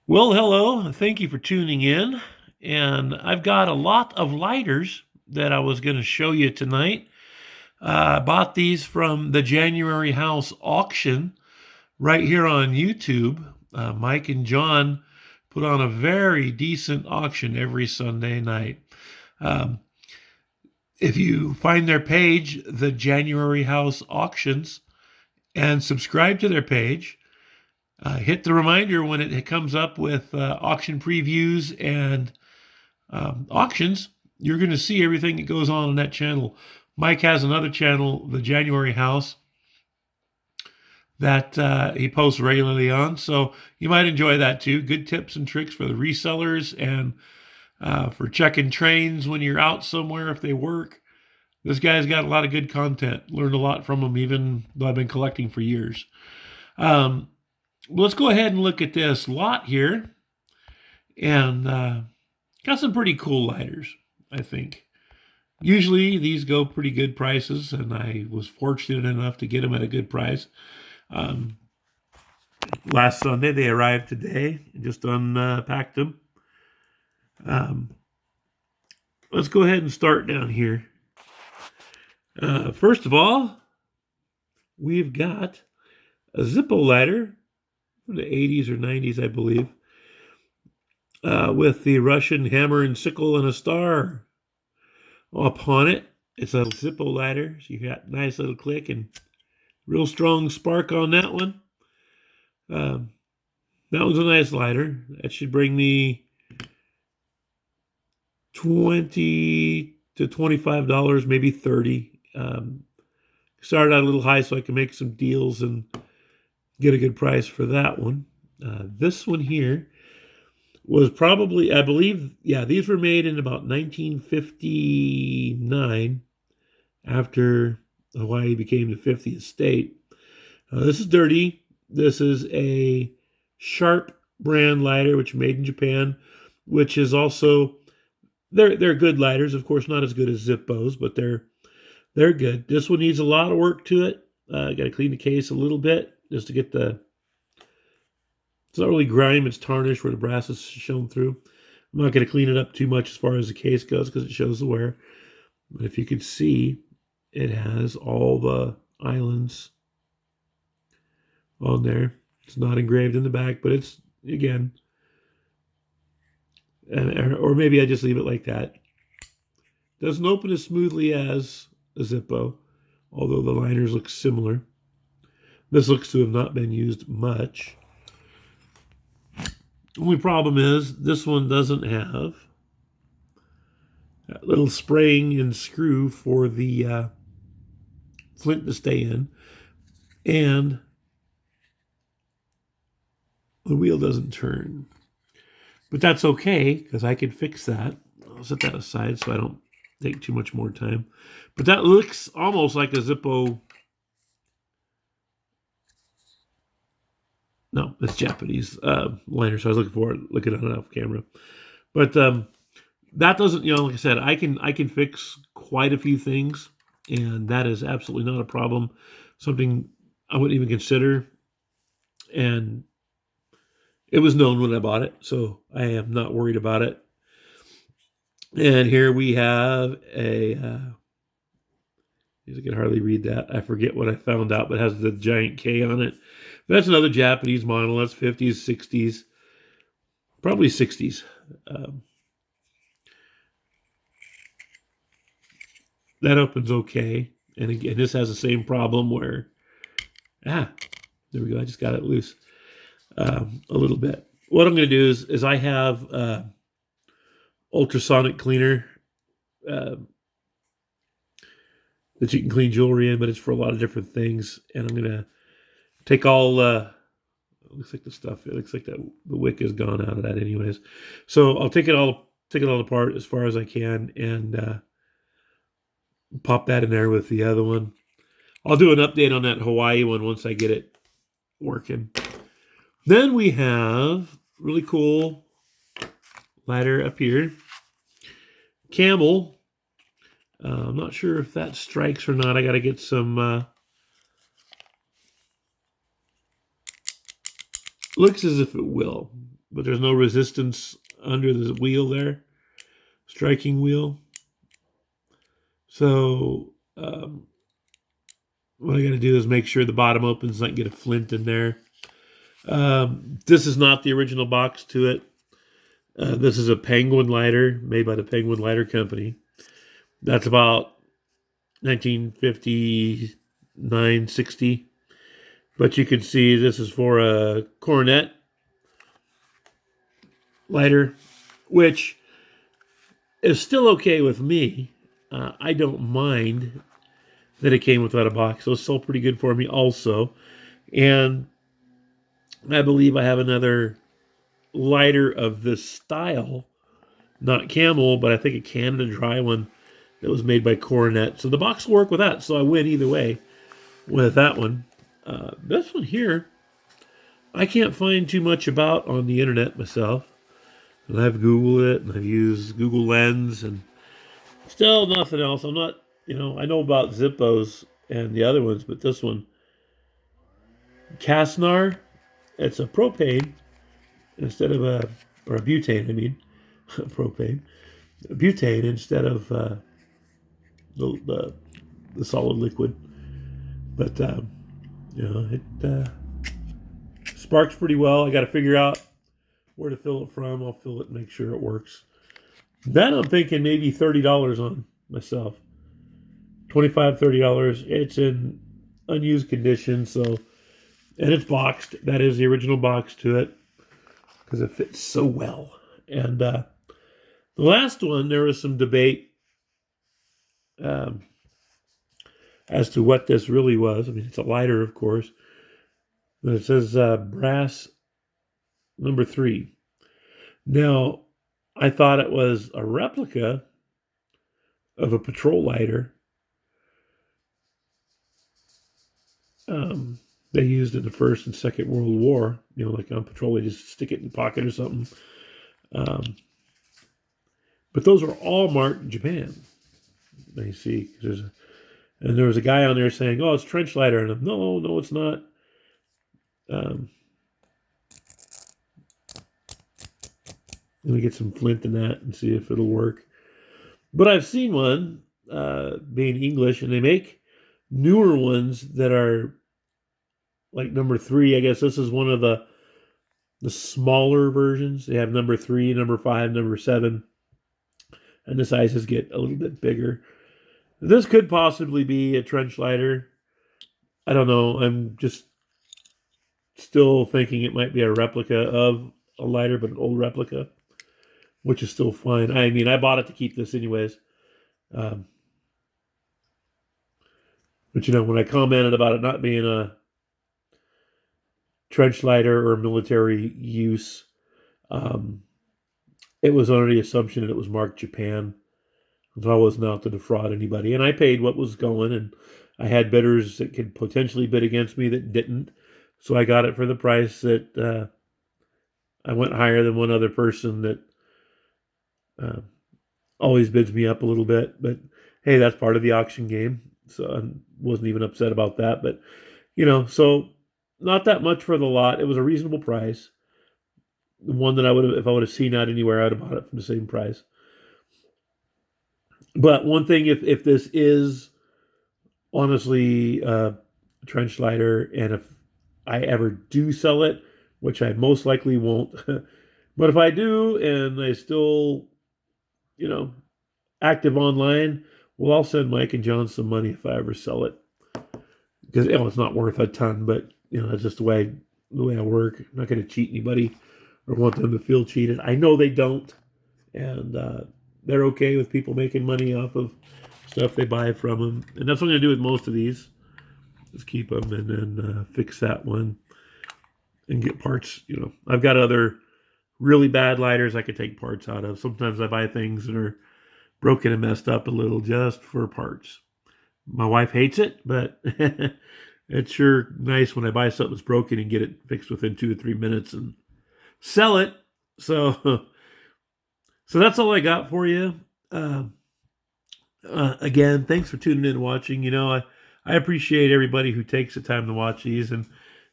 Well, hello. Thank you for tuning in. And I've got a lot of lighters that I was going to show you tonight. I bought these from the January House auction right here on YouTube. Mike and John put on a very decent auction every Sunday night. Um, if you find their page, the January House Auctions, and subscribe to their page, hit the reminder when it comes up with auction previews and auctions. You're going to see everything that goes on that channel. Mike has another channel, the January House, that he posts regularly on. So you might enjoy that too. Good tips and tricks for the resellers and for checking trains when you're out somewhere if they work. This guy's got a lot of good content. Learned a lot from him, even though I've been collecting for years. Let's go ahead and look at this lot here. And got some pretty cool lighters, I think. Usually these go pretty good prices, and I was fortunate enough to get them at a good price. Last Sunday, they arrived today. Just unpacked them. Let's go ahead and start down here. First of all, we've got a Zippo lighter from the 80s or 90s, I believe, with the Russian hammer and sickle and a star upon it. It's a Zippo lighter, so you got a nice little click and real strong spark on that one. That one's a nice lighter. That should bring me $20 to $25, maybe $30. Started out a little high so I can make some deals and get a good price for that one. This one here was probably, I believe, these were made in about 1959 after Hawaii became the 50th state. This is dirty. This is a Sharp brand lighter, which made in Japan, which is also, they're good lighters. Of course, not as good as Zippos, but they're good. This one needs a lot of work to it. Got to clean the case a little bit just to get it's not really grime, it's tarnish where the brass is shown through. I'm not going to clean it up too much as far as the case goes because it shows the wear. But if you could see, it has all the islands on there. It's not engraved in the back, but it's, again, or maybe I just leave it like that. Doesn't open as smoothly as a Zippo, although the liners look similar. This looks to have not been used much. Only problem is this one doesn't have that little spring and screw for the flint to stay in, and the wheel doesn't turn. But that's okay because I can fix that. I'll set that aside so I don't take too much more time. But that looks almost like a Zippo. No, it's Japanese liner, so I was looking at it off camera. But that doesn't, like I said, I can fix quite a few things, and that is absolutely not a problem. Something I wouldn't even consider, and it was known when I bought it, so I am not worried about it. And here we have I can hardly read that. I forget what I found out, but it has the giant K on it. That's another Japanese model. That's 50s, 60s, probably 60s. That opens okay. And again, this has the same problem where, there we go. I just got it loose a little bit. What I'm going to do is I have ultrasonic cleaner that you can clean jewelry in, but it's for a lot of different things. And I'm going to take all, it looks like the wick is gone out of that anyways. So I'll take it all apart as far as I can and pop that in there with the other one. I'll do an update on that Hawaii one once I get it working. Then we have really cool lighter up here. Camel. I'm not sure if that strikes or not. I got to get some Looks as if it will, but there's no resistance under the wheel there, striking wheel. So what I got to do is make sure the bottom opens, not get a flint in there. This is not the original box to it. This is a Penguin lighter made by the Penguin Lighter Company. That's about 1959, 60. But you can see this is for a Coronet lighter, which is still okay with me. I don't mind that it came without a box. So it's still pretty good for me also. And I believe I have another lighter of this style, not Camel, but I think a Canada Dry one that was made by Coronet. So the box will work with that. So I win either way with that one. This one here, I can't find too much about on the internet myself. And I've Googled it, and I've used Google Lens, and still nothing else. I'm not, I know about Zippos and the other ones, but this one, Casnar, it's a propane instead of or a butane, I mean, propane, butane instead of the solid liquid. But, it sparks pretty well. I got to figure out where to fill it from. I'll fill it and make sure it works. Then I'm thinking maybe $30 on myself. $25, $30. It's in unused condition, so, and it's boxed. That is the original box to it because it fits so well. And the last one, there was some debate as to what this really was. I mean, it's a lighter, of course, but it says brass number 3. Now, I thought it was a replica of a patrol lighter they used in the First and Second World War. Like on patrol, they just stick it in the pocket or something. But those are all marked Japan. You see, and there was a guy on there saying, "Oh, it's trench lighter," and I'm, no, it's not. Let me get some flint in that and see if it'll work. But I've seen one being English, and they make newer ones that are like number 3. I guess this is one of the smaller versions. They have number 3, number 5, number 7, and the sizes get a little bit bigger. This could possibly be a trench lighter. I don't know. I'm just still thinking it might be a replica of a lighter, but an old replica, which is still fine. I mean, I bought it to keep this anyways. But when I commented about it not being a trench lighter or military use, it was under the assumption that it was marked Japan. So I wasn't out to defraud anybody. And I paid what was going, and I had bidders that could potentially bid against me that didn't. So I got it for the price that I went higher than one other person that always bids me up a little bit. But hey, that's part of the auction game. So I wasn't even upset about that. But, so not that much for the lot. It was a reasonable price. The one that I would have, if I would have seen that anywhere, I'd have bought it for the same price. But one thing, if this is honestly a trench lighter, and if I ever do sell it, which I most likely won't, but if I do and I still, active online, well, I'll send Mike and John some money if I ever sell it. Because it's not worth a ton, but that's just the way I work. I'm not going to cheat anybody or want them to feel cheated. I know they don't, and they're okay with people making money off of stuff they buy from them. And that's what I'm going to do with most of these. Just keep them and then fix that one and get parts. I've got other really bad lighters I could take parts out of. Sometimes I buy things that are broken and messed up a little just for parts. My wife hates it, but it's sure nice when I buy something that's broken and get it fixed within 2 to 3 minutes and sell it. So that's all I got for you. Again, thanks for tuning in and watching. I appreciate everybody who takes the time to watch these. And,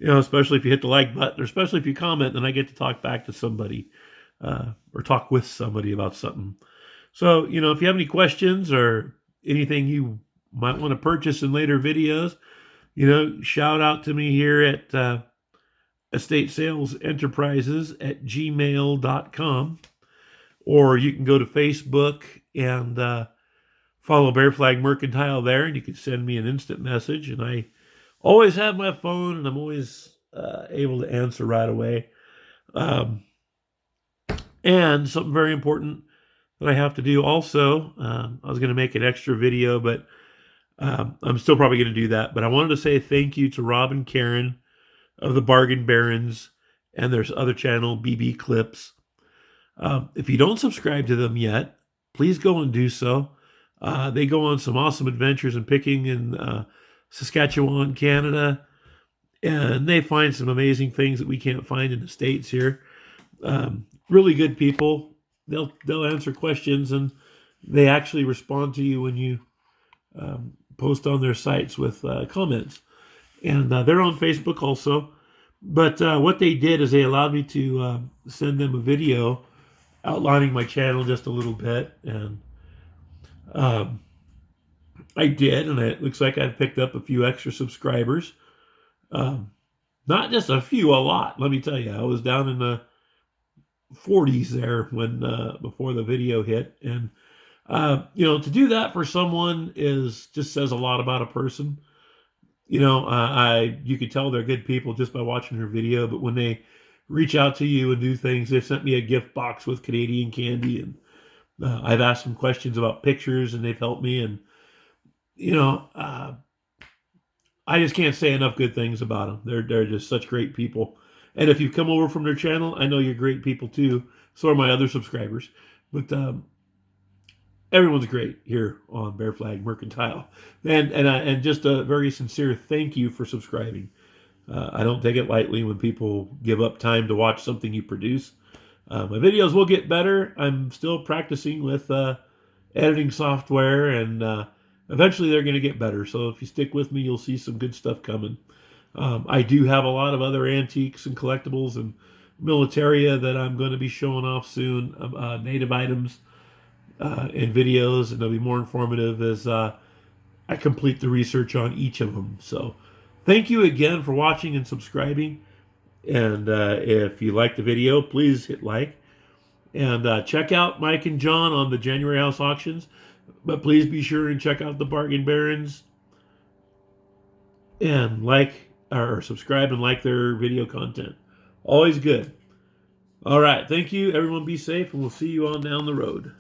especially if you hit the like button, or especially if you comment, then I get to talk back to somebody or talk with somebody about something. So, if you have any questions or anything you might want to purchase in later videos, shout out to me here at Estatesalesenterprises@gmail.com, or you can go to Facebook and follow Bear Flag Mercantile there, and you can send me an instant message. And I always have my phone, and I'm always able to answer right away. And something very important that I have to do also, I was going to make an extra video, but I'm still probably going to do that. But I wanted to say thank you to Rob and Karen of the Bargain Barons and their other channel, BB Clips. If you don't subscribe to them yet, please go and do so. They go on some awesome adventures in picking in Saskatchewan, Canada, and they find some amazing things that we can't find in the States here. Really good people. They'll answer questions, and they actually respond to you when you post on their sites with comments. And they're on Facebook also. But what they did is they allowed me to send them a video outlining my channel just a little bit. And I did, and it looks like I've picked up a few extra subscribers. Not just a few, a lot. Let me tell you, I was down in the 40s there when before the video hit. And to do that for someone just says a lot about a person. You could tell they're good people just by watching her video, but when they reach out to you and do things, they've sent me a gift box with Canadian candy, and I've asked them questions about pictures, and they've helped me. And I just can't say enough good things about them. They're just such great people. And if you've come over from their channel, I know you're great people too. So are my other subscribers. But everyone's great here on Bear Flag Mercantile. And just a very sincere thank you for subscribing. I don't take it lightly when people give up time to watch something you produce. My videos will get better. I'm still practicing with editing software, and eventually they're going to get better. So if you stick with me, you'll see some good stuff coming. I do have a lot of other antiques and collectibles and militaria that I'm going to be showing off soon, native items in videos, and they'll be more informative as I complete the research on each of them. So thank you again for watching and subscribing. And if you like the video, please hit like. And check out Mike and John on the January House auctions. But please be sure and check out the Bargain Barons. And subscribe and like their video content. Always good. All right. Thank you. Everyone be safe, and we'll see you on down the road.